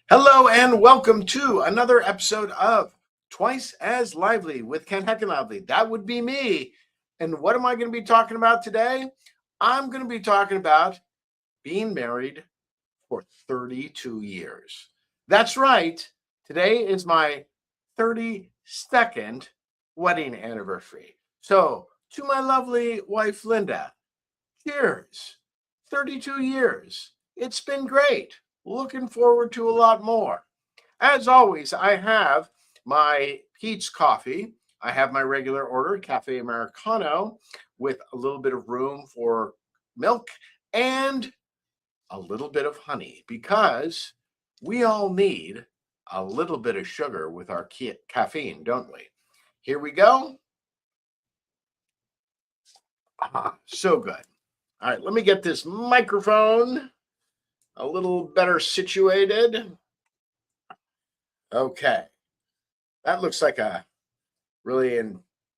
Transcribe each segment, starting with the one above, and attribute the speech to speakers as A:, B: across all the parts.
A: Hello and welcome to another episode of Twice as Lively with Ken Heckenlively. That would be me. And what am I going to be talking about today? I'm going to be talking about being married for 32 years. That's right. Today is my 32nd wedding anniversary. So, to my lovely wife, Linda, cheers. 32 years. It's been great. Looking forward to a lot more. As always, I have my Pete's coffee. I have my regular order, Cafe Americano, with a little bit of room for milk and a little bit of honey, because we all need a little bit of sugar with our caffeine, don't we? Here we go. So good. All right, let me get this microphone a little better situated. Okay. That looks like a really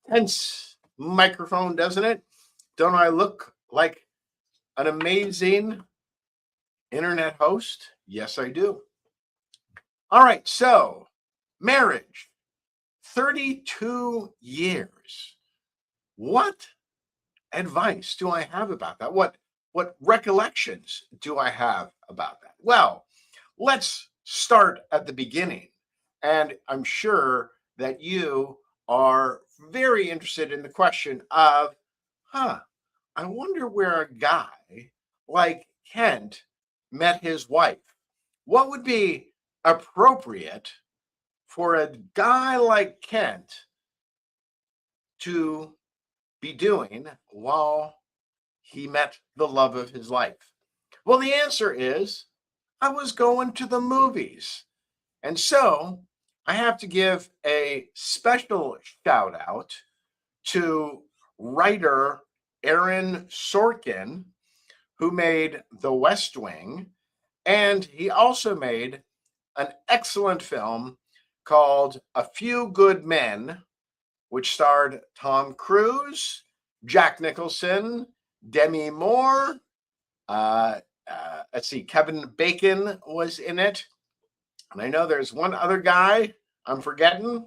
A: intense microphone, doesn't it? Don't I look like an amazing internet host? Yes, I do. All right, so marriage, 32 years. What advice do I have about that? What recollections do I have about that? Well, let's start at the beginning. And I'm sure that you are very interested in the question of, I wonder where a guy like Kent met his wife. What would be appropriate for a guy like Kent to be doing while he met the love of his life? Well, the answer is I was going to the movies. And so I have to give a special shout out to writer Aaron Sorkin, who made The West Wing. And he also made an excellent film called A Few Good Men, which starred Tom Cruise, Jack Nicholson, Demi Moore. Let's see, Kevin Bacon was in it. And I know there's one other guy I'm forgetting,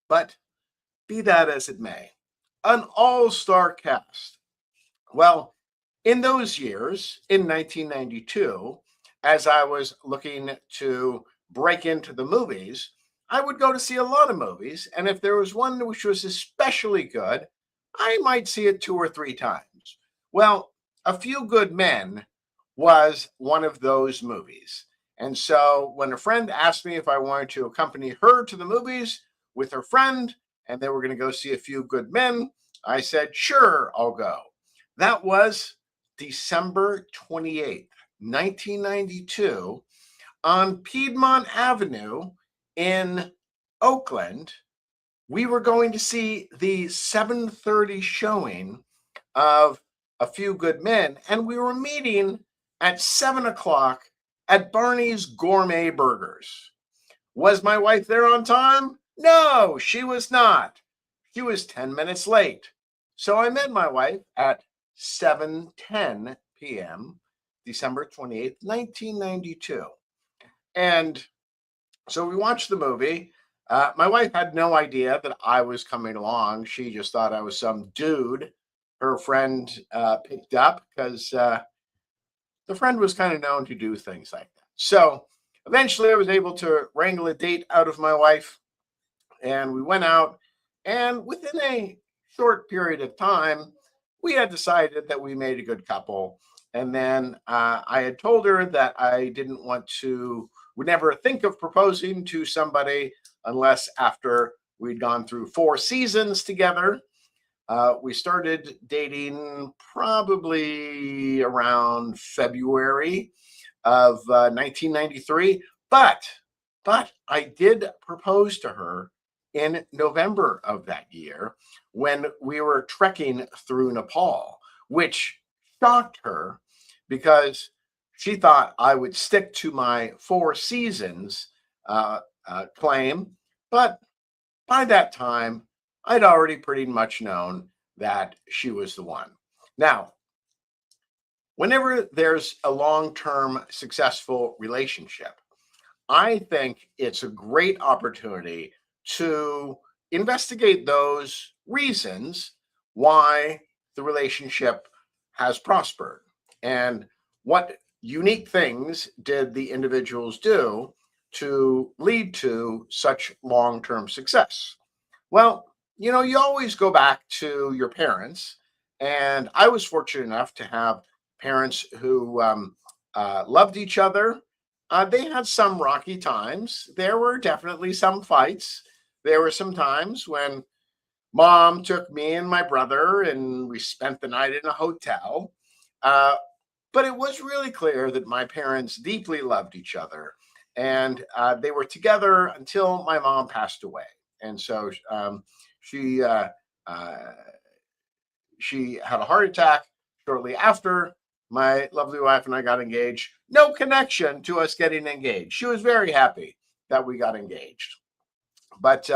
A: but be that as it may, an all-star cast. Well, in those years, in 1992, as I was looking to break into the movies, I would go to see a lot of movies. And if there was one which was especially good, I might see it 2 or 3 times. Well, A Few Good Men was one of those movies. And so when a friend asked me if I wanted to accompany her to the movies with her friend, and they were going to go see A Few Good Men, I said, sure, I'll go. That was December 28th, 1992, on Piedmont Avenue in Oakland. We were going to see the 7:30 showing of A Few Good Men, and we were meeting at 7 o'clock at Barney's Gourmet Burgers. Was my wife there on time? No, she was not. She was 10 minutes late. So I met my wife at 7:10 p.m., December 28th, 1992. And so we watched the movie. My wife had no idea that I was coming along. She just thought I was some dude her friend picked up, because the friend was kind of known to do things like that. So eventually I was able to wrangle a date out of my wife, and we went out, and within a short period of time, we had decided that we made a good couple. And then I had told her that I would never think of proposing to somebody unless after we'd gone through 4 seasons together. We started dating probably around February of 1993, but I did propose to her in November of that year when we were trekking through Nepal, which shocked her because she thought I would stick to my four seasons claim, but by that time, I'd already pretty much known that she was the one. Now, whenever there's a long term successful relationship, I think it's a great opportunity to investigate those reasons why the relationship has prospered and what unique things did the individuals do to lead to such long term success. Well, you always go back to your parents. And I was fortunate enough to have parents who loved each other. They had some rocky times. There were definitely some fights. There were some times when mom took me and my brother and we spent the night in a hotel. Uh, but it was really clear that my parents deeply loved each other. And they were together until my mom passed away. And so she uh, she had a heart attack shortly after my lovely wife and I got engaged. No connection to us getting engaged. She was very happy that we got engaged, but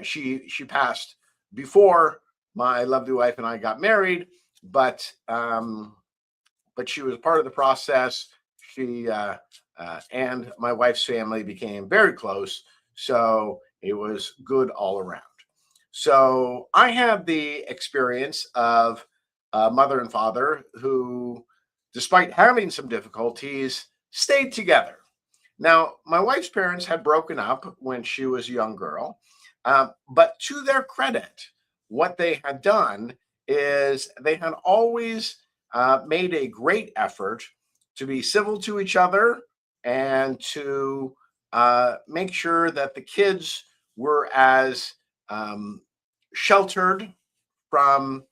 A: she passed before my lovely wife and I got married. But but she was part of the process. She and my wife's family became very close, so it was good all around. So I had the experience of a mother and father who, despite having some difficulties, stayed together. Now, my wife's parents had broken up when she was a young girl, but to their credit, what they had done is they had always made a great effort to be civil to each other and to make sure that the kids were as um, sheltered from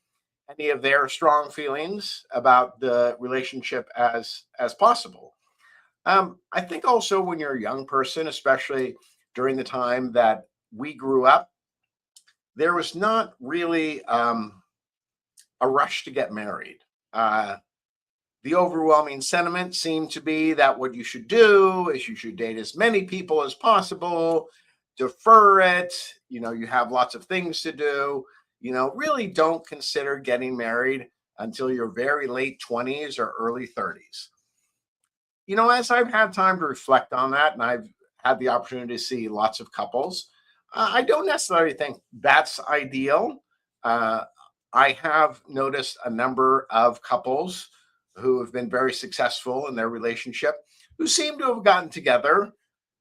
A: any of their strong feelings about the relationship as possible. I think also when you're a young person, especially during the time that we grew up, there was not really a rush to get married. Uh, the overwhelming sentiment seemed to be that what you should do is you should date as many people as possible, defer it. You have lots of things to do. Really don't consider getting married until your very late 20s or early 30s. As I've had time to reflect on that and I've had the opportunity to see lots of couples, I don't necessarily think that's ideal. Uh, I have noticed a number of couples who have been very successful in their relationship who seem to have gotten together,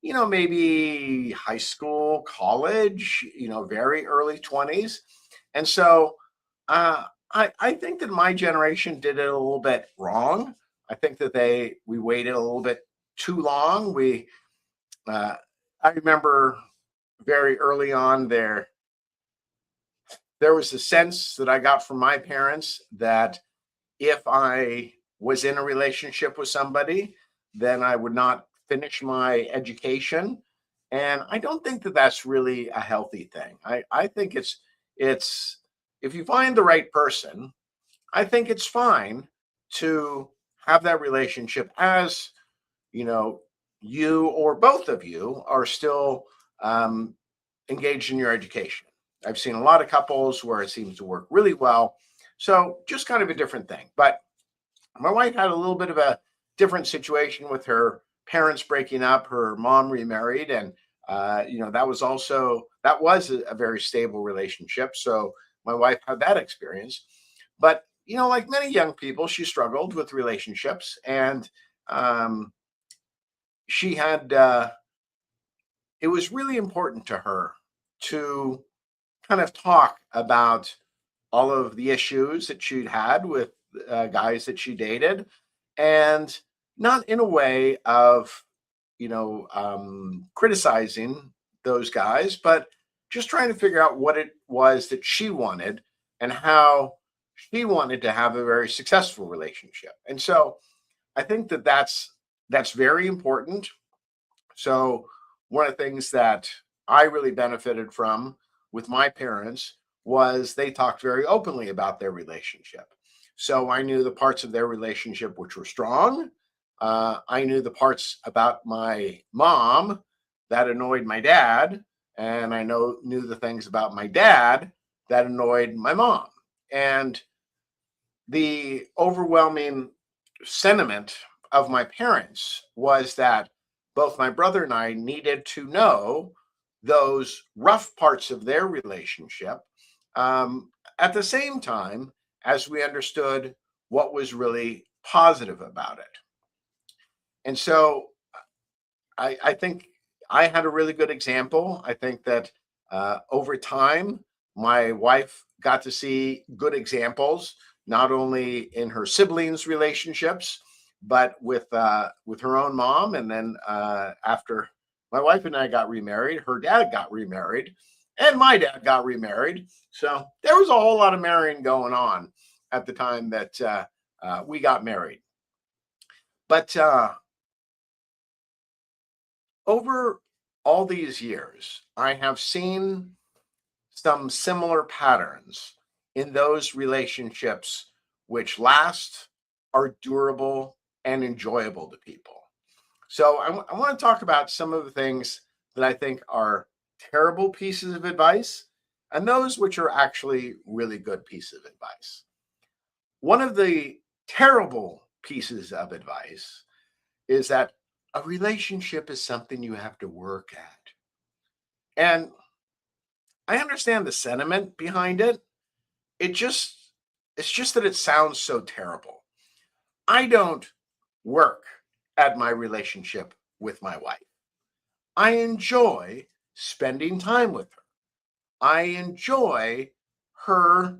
A: maybe high school, college, very early 20s. And so I think that my generation did it a little bit wrong. I think that we waited a little bit too long. Uh, I remember very early on there was a sense that I got from my parents that if I was in a relationship with somebody, then I would not finish my education. And I don't think that that's really a healthy thing. I think it's if you find the right person, I think it's fine to have that relationship as you know you or both of you are still um, engaged in your education. I've seen a lot of couples where it seems to work really well. So just kind of a different thing. But my wife had a little bit of a different situation with her parents breaking up. Her mom remarried, and that was a very stable relationship. So my wife had that experience. But like many young people, she struggled with relationships, and um, she had. It was really important to her to kind of talk about all of the issues that she'd had with guys that she dated, and not in a way of criticizing those guys, but just trying to figure out what it was that she wanted and how she wanted to have a very successful relationship. And so I think that that's very important. So one of the things that I really benefited from with my parents was they talked very openly about their relationship. So I knew the parts of their relationship which were strong, I knew the parts about my mom that annoyed my dad, and I knew the things about my dad that annoyed my mom. And the overwhelming sentiment of my parents was that both my brother and I needed to know those rough parts of their relationship, at the same time as we understood what was really positive about it. And so I think I had a really good example. I think that over time, my wife got to see good examples, not only in her siblings' relationships, but with her own mom. And then after my wife and I got remarried, her dad got remarried, and my dad got remarried. So there was a whole lot of marrying going on at the time that we got married. But over all these years, I have seen some similar patterns in those relationships which last, are durable, and enjoyable to people. So I want to talk about some of the things that I think are terrible pieces of advice and those which are actually really good pieces of advice. One of the terrible pieces of advice is that a relationship is something you have to work at. And I understand the sentiment behind it. It just it's just that it sounds so terrible. I don't work at my relationship with my wife. I enjoy spending time with her. I enjoy her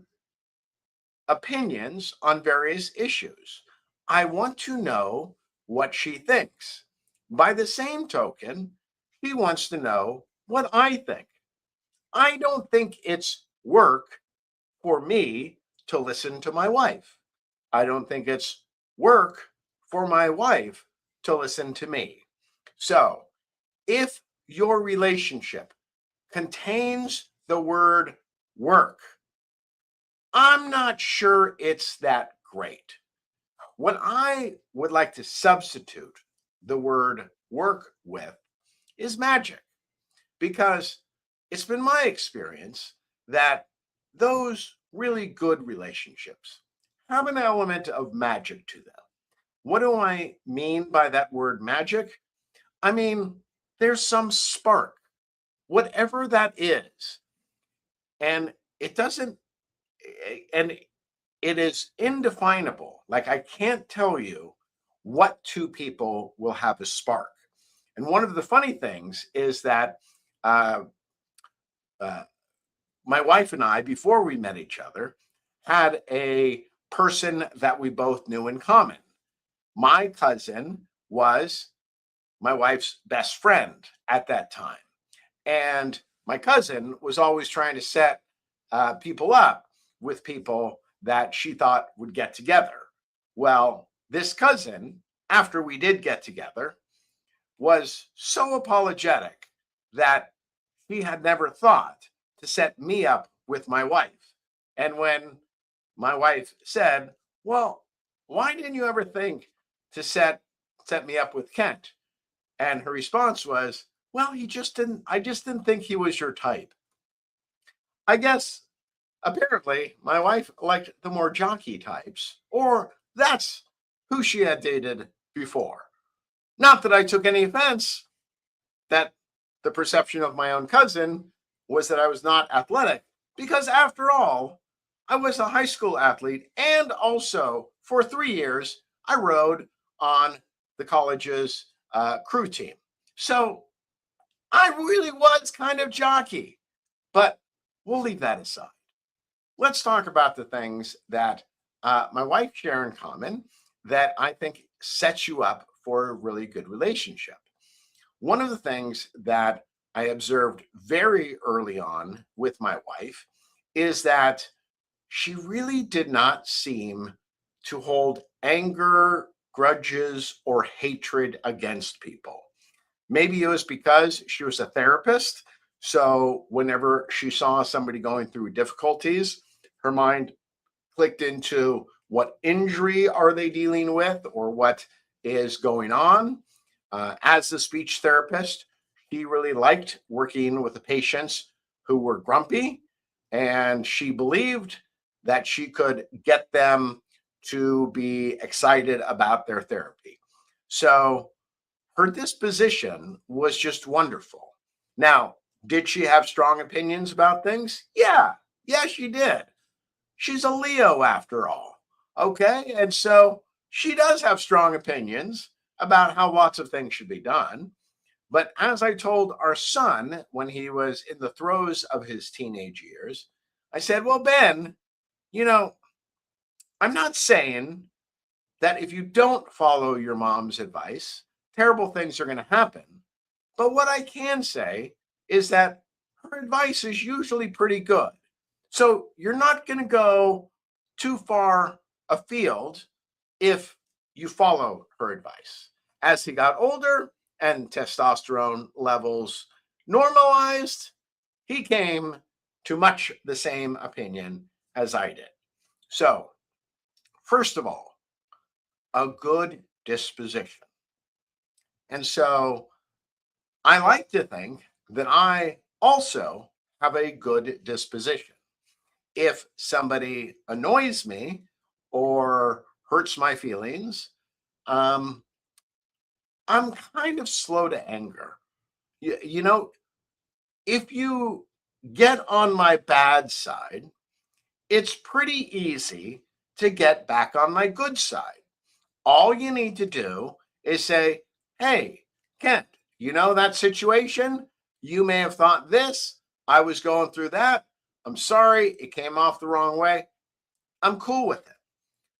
A: opinions on various issues. I want to know what she thinks. By the same token, she wants to know what I think. I don't think it's work for me to listen to my wife. I don't think it's work for my wife to listen to me. So, if your relationship contains the word work, I'm not sure it's that great. What I would like to substitute the word work with is magic, because it's been my experience that those really good relationships have an element of magic to them. What do I mean by that word magic? I mean, there's some spark, whatever that is. And it doesn't, and it is indefinable. Like, I can't tell you what two people will have a spark. And one of the funny things is that uh, uh, my wife and I, before we met each other, had a person that we both knew in common. My cousin was my wife's best friend at that time. And my cousin was always trying to set people up with people that she thought would get together. Well, this cousin, after we did get together, was so apologetic that he had never thought to set me up with my wife. And when my wife said, "Well, why didn't you ever think to set me up with Kent?" And her response was, "Well, he just didn't I just didn't think he was your type." I guess apparently my wife liked the more jockey types, or that's who she had dated before. Not that I took any offense that the perception of my own cousin was that I was not athletic, because after all, I was a high school athlete, and also for 3 years I rode on the college's crew team. So I really was kind of jockey, but we'll leave that aside. Let's talk about the things that my wife share in common that I think sets you up for a really good relationship. One of the things that I observed very early on with my wife is that she really did not seem to hold anger, grudges, or hatred against people. Maybe it was because she was a therapist. So whenever she saw somebody going through difficulties, her mind clicked into what injury are they dealing with, or what is going on. As a speech therapist, she really liked working with the patients who were grumpy, and she believed that she could get them to be excited about their therapy. So her disposition was just wonderful. Now, did she have strong opinions about things? Yeah, she did. She's a Leo after all. Okay. And so she does have strong opinions about how lots of things should be done. But as I told our son when he was in the throes of his teenage years, I said, well, Ben, you know, I'm not saying that if you don't follow your mom's advice, terrible things are going to happen. But what I can say is that her advice is usually pretty good. So you're not going to go too far afield if you follow her advice. As he got older and testosterone levels normalized, he came to much the same opinion as I did. So, first of all, a good disposition. And so I like to think that I also have a good disposition. If somebody annoys me or hurts my feelings, um, I'm kind of slow to anger. You know, if you get on my bad side, it's pretty easy to get back on my good side. All you need to do is say, hey, Kent, you know that situation? You may have thought this. I was going through that. I'm sorry. It came off the wrong way. I'm cool with it.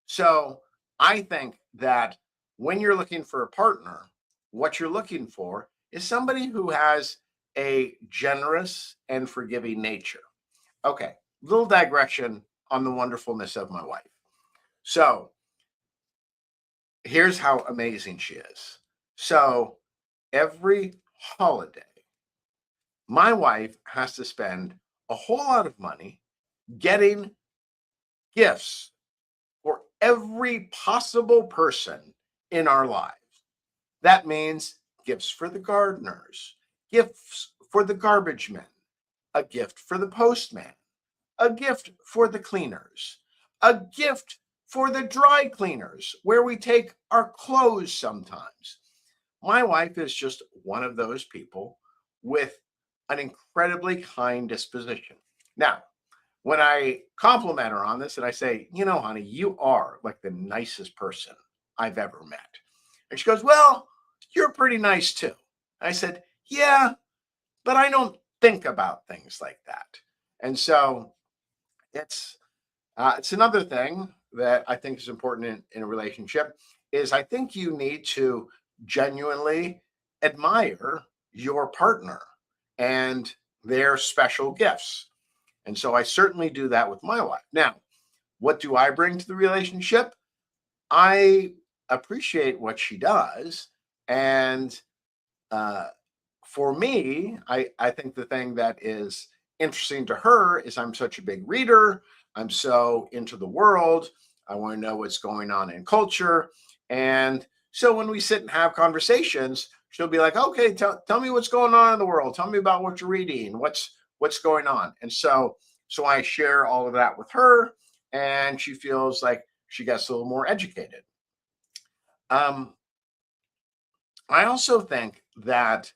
A: So I think that when you're looking for a partner, what you're looking for is somebody who has a generous and forgiving nature. Okay, little digression on the wonderfulness of my wife. So here's how amazing she is. So every holiday, my wife has to spend a whole lot of money getting gifts for every possible person in our lives. That means gifts for the gardeners, gifts for the garbage men, a gift for the postman, a gift for the cleaners, a gift for the dry cleaners where we take our clothes sometimes. My wife is just one of those people with an incredibly kind disposition. Now, when I compliment her on this and I say, you know, honey, you are like the nicest person I've ever met. And she goes, well, you're pretty nice too. I said, yeah, but I don't think about things like that. And so it's another thing that I think is important in a relationship is I think you need to genuinely admire your partner and their special gifts. And so I certainly do that with my wife. Now, what do I bring to the relationship? I appreciate what she does. And uh, for me, I think the thing that is interesting to her is I'm such a big reader. I'm so into the world. I want to know what's going on in culture. And so when we sit and have conversations, she'll be like, okay, tell me what's going on in the world. Tell me about what you're reading. What's going on. And so I share all of that with her, and she feels like she gets a little more educated. Um, I also think that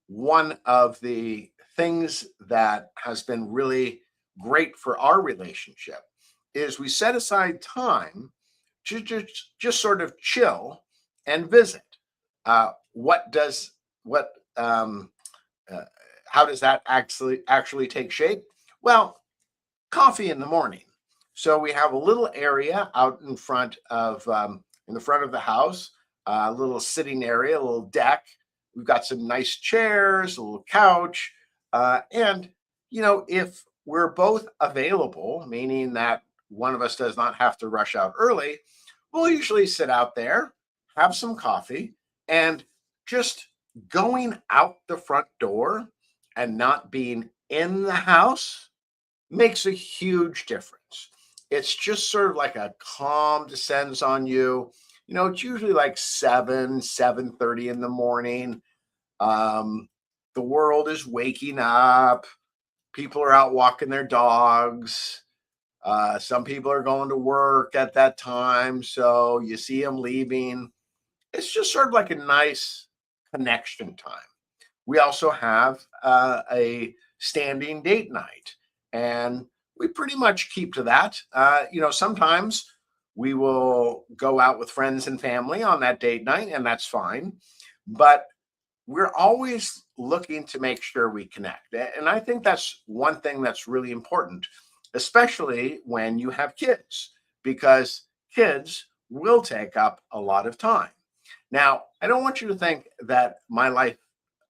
A: one of the things that has been really great for our relationship is we set aside time to just sort of chill and visit. What does what uh, how does that actually take shape? Well, coffee in the morning. So we have a little area out in the front of the house, a little sitting area, a little deck. We've got some nice chairs, a little couch, and if we're both available, meaning that one of us does not have to rush out early, we'll usually sit out there, have some coffee, and just going out the front door and not being in the house makes a huge difference. It's just sort of like a calm descends on you. It's usually like 7:30 in the morning. Um, the world is waking up. People are out walking their dogs. Some people are going to work at that time, so you see them leaving. It's just sort of like a nice connection time. We also have a standing date night, and we pretty much keep to that. Sometimes we will go out with friends and family on that date night, and that's fine. But we're always looking to make sure we connect. And I think that's one thing that's really important, especially when you have kids, because kids will take up a lot of time. Now, I don't want you to think that my life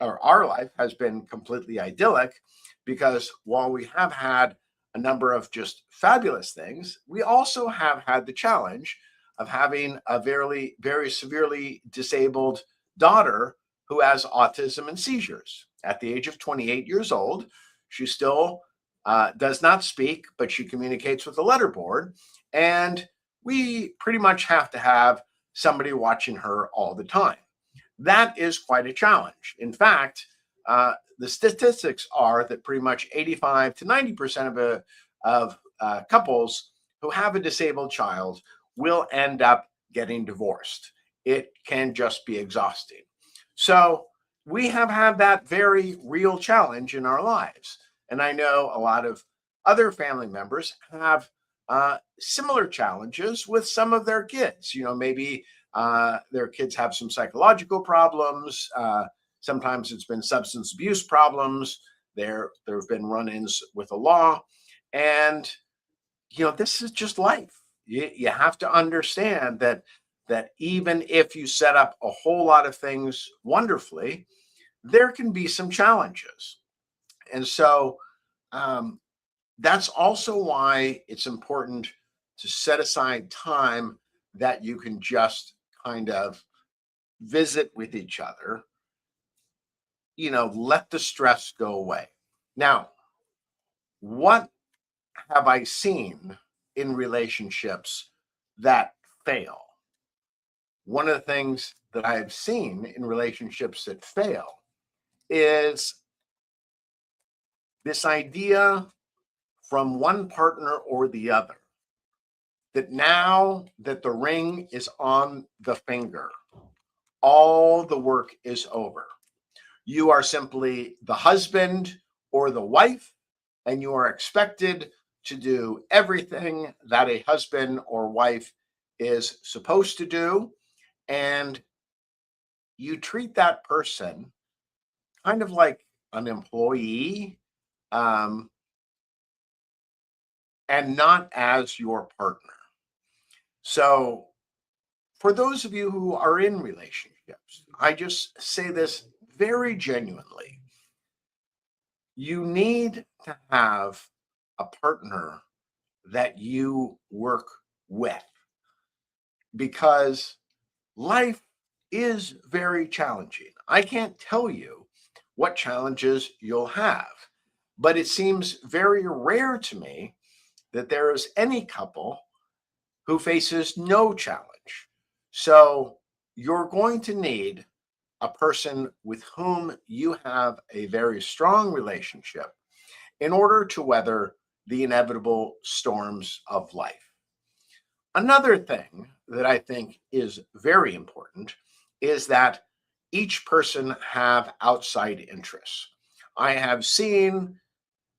A: or our life has been completely idyllic, because while we have had a number of just fabulous things, we also have had the challenge of having a very, very severely disabled daughter who has autism and seizures. At the age of 28 years old, she still does not speak, but she communicates with a letterboard. And we pretty much have to have somebody watching her all the time. That is quite a challenge. In fact, the statistics are that pretty much 85 to 90% of couples who have a disabled child will end up getting divorced. It can just be exhausting. So we have had that very real challenge in our lives. And I know a lot of other family members have similar challenges with some of their kids. Maybe their kids have some psychological problems. Sometimes it's been substance abuse problems. There have been run-ins with the law, and this is just life. You have to understand that even if you set up a whole lot of things wonderfully, there can be some challenges, and so um, that's also why it's important to set aside time that you can just kind of visit with each other, let the stress go away. Now, what have I seen in relationships that fail? One of the things that I have seen in relationships that fail is this idea from one partner or the other that now that the ring is on the finger, all the work is over. You are simply the husband or the wife, and you are expected to do everything that a husband or wife is supposed to do. And you treat that person kind of like an employee, um, and not as your partner. So, for those of you who are in relationships, I just say this very genuinely. You need to have a partner that you work with, because life is very challenging. I can't tell you what challenges you'll have, but it seems very rare to me that there is any couple who faces no challenge. So you're going to need a person with whom you have a very strong relationship in order to weather the inevitable storms of life. Another thing that I think is very important is that each person have outside interests. I have seen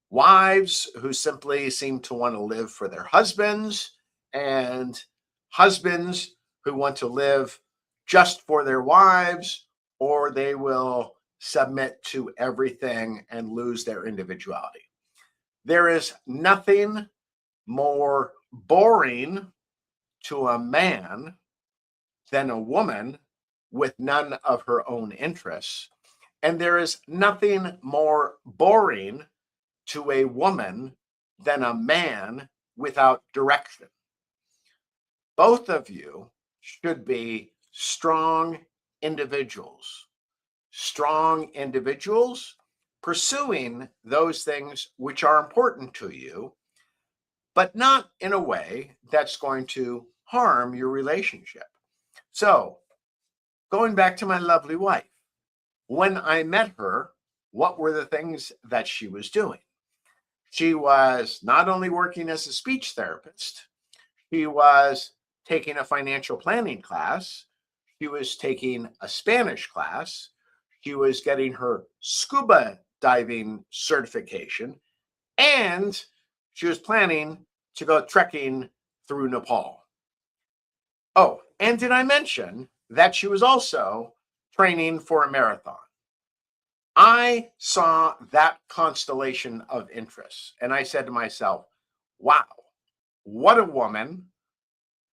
A: wives who simply seem to want to live for their husbands, and husbands who want to live just for their wives, or they will submit to everything and lose their individuality. There is nothing more boring to a man than a woman with none of her own interests. And there is nothing more boring to a woman than a man without direction. Both of you should be strong individuals pursuing those things which are important to you, but not in a way that's going to harm your relationship. So, going back to my lovely wife, when I met her, what were the things that she was doing? She was not only working as a speech therapist, she was taking a financial planning class, she was taking a Spanish class, she was getting her scuba diving certification, and she was planning to go trekking through Nepal. Oh, and did I mention that she was also training for a marathon? I saw that constellation of interests and I said to myself, wow, what a woman.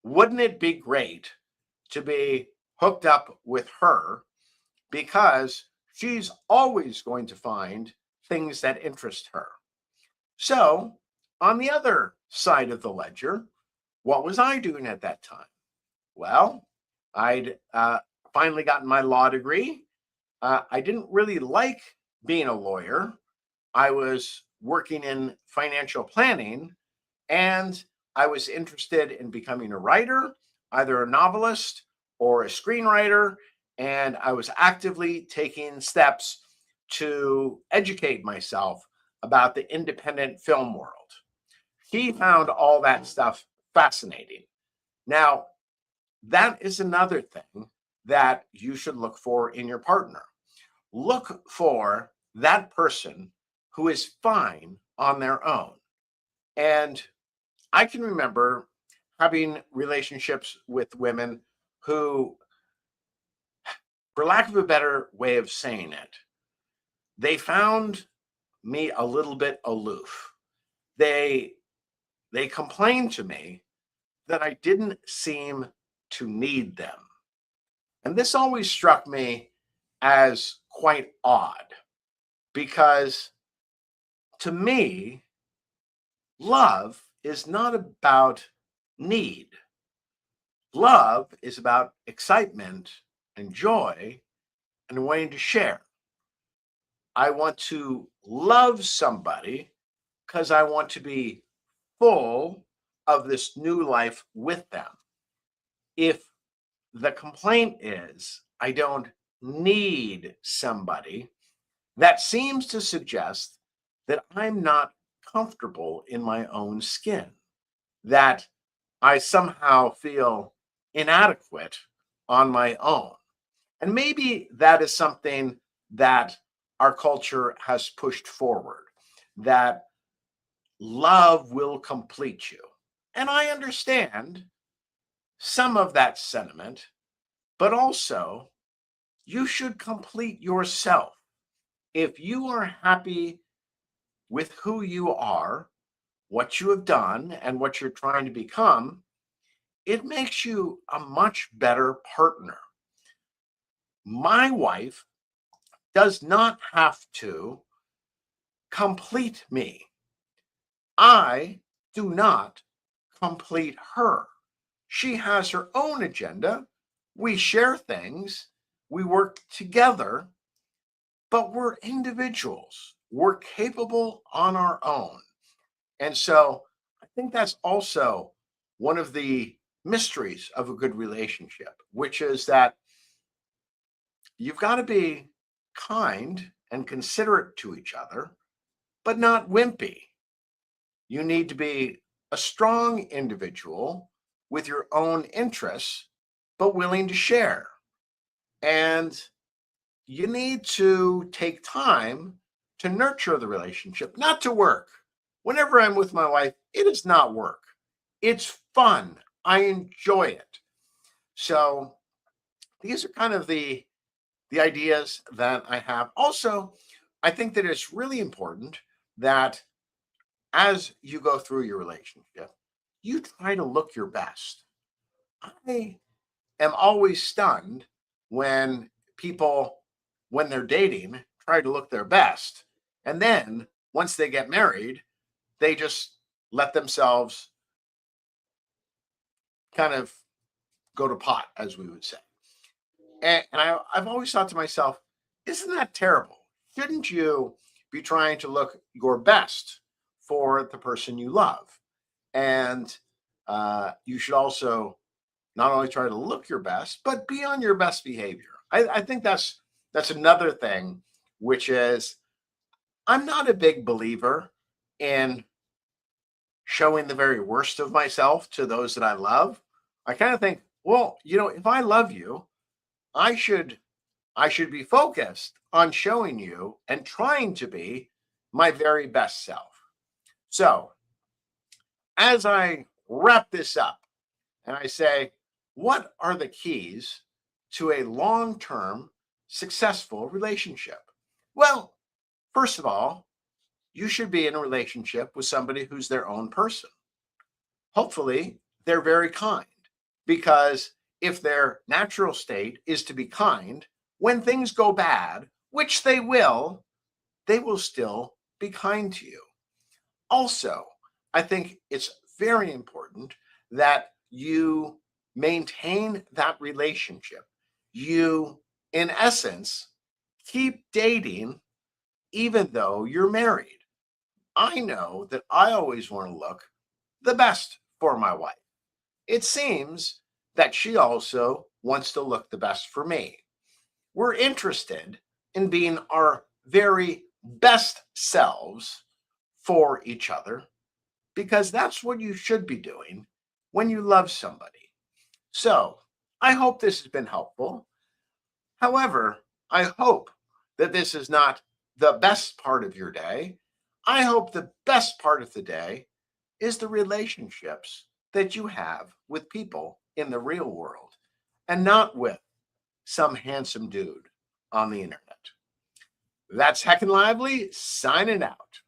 A: Wouldn't it be great to be hooked up with her, because she's always going to find things that interest her. So, on the other side of the ledger, what was I doing at that time? Well, I'd finally gotten my law degree. I didn't really like being a lawyer. I was working in financial planning, and I was interested in becoming a writer, either a novelist or a screenwriter. And I was actively taking steps to educate myself about the independent film world. He found all that stuff fascinating. Now, that is another thing that you should look for in your partner. Look for that person who is fine on their own. And I can remember having relationships with women who, for lack of a better way of saying it, they found me a little bit aloof. They they complained to me that I didn't seem to need them. And this always struck me as quite odd, because to me, love is not about need. Love is about excitement and joy and wanting to share. I want to love somebody because I want to be full of this new life with them. If the complaint is, I don't need somebody, that seems to suggest that I'm not comfortable in my own skin, that I somehow feel inadequate on my own. And maybe that is something that our culture has pushed forward, that love will complete you. And I understand some of that sentiment, but also you should complete yourself. If you are happy with who you are, what you have done, and what you're trying to become, it makes you a much better partner. My wife does not have to complete me. I do not complete her. She has her own agenda. We share things, we work together, but we're individuals. We're capable on our own. And so I think that's also one of the mysteries of a good relationship, which is that you've got to be kind and considerate to each other, but not wimpy. You need to be a strong individual with your own interests, but willing to share. And you need to take time to nurture the relationship, not to work. Whenever I'm with my wife, it is not work. It's fun. I enjoy it. So these are kind of the ideas that I have. Also, I think that it's really important that as you go through your relationship, you try to look your best. I am always stunned when people, when they're dating, try to look their best. And then once they get married, they just let themselves kind of go to pot, as we would say. I've always thought to myself, isn't that terrible? Shouldn't you be trying to look your best for the person you love? And you should also not only try to look your best, but be on your best behavior. I think that's another thing, which is I'm not a big believer in showing the very worst of myself to those that I love. I kind of think, well, if I love you, I should I should be focused on showing you and trying to be my very best self. So, as I wrap this up and I say, what are the keys to a long-term successful relationship? Well, first of all, you should be in a relationship with somebody who's their own person. Hopefully, they're very kind because if their natural state is to be kind, when things go bad, which they will still be kind to you. Also, I think it's very important that you maintain that relationship. You, in essence, keep dating even though you're married. I know that I always want to look the best for my wife. It seems that she also wants to look the best for me. We're interested in being our very best selves for each other because that's what you should be doing when you love somebody. So, I hope this has been helpful. However, I hope that this is not the best part of your day. I hope the best part of the day is the relationships that you have with people in the real world and not with some handsome dude on the internet. That's Heckenlively signing out.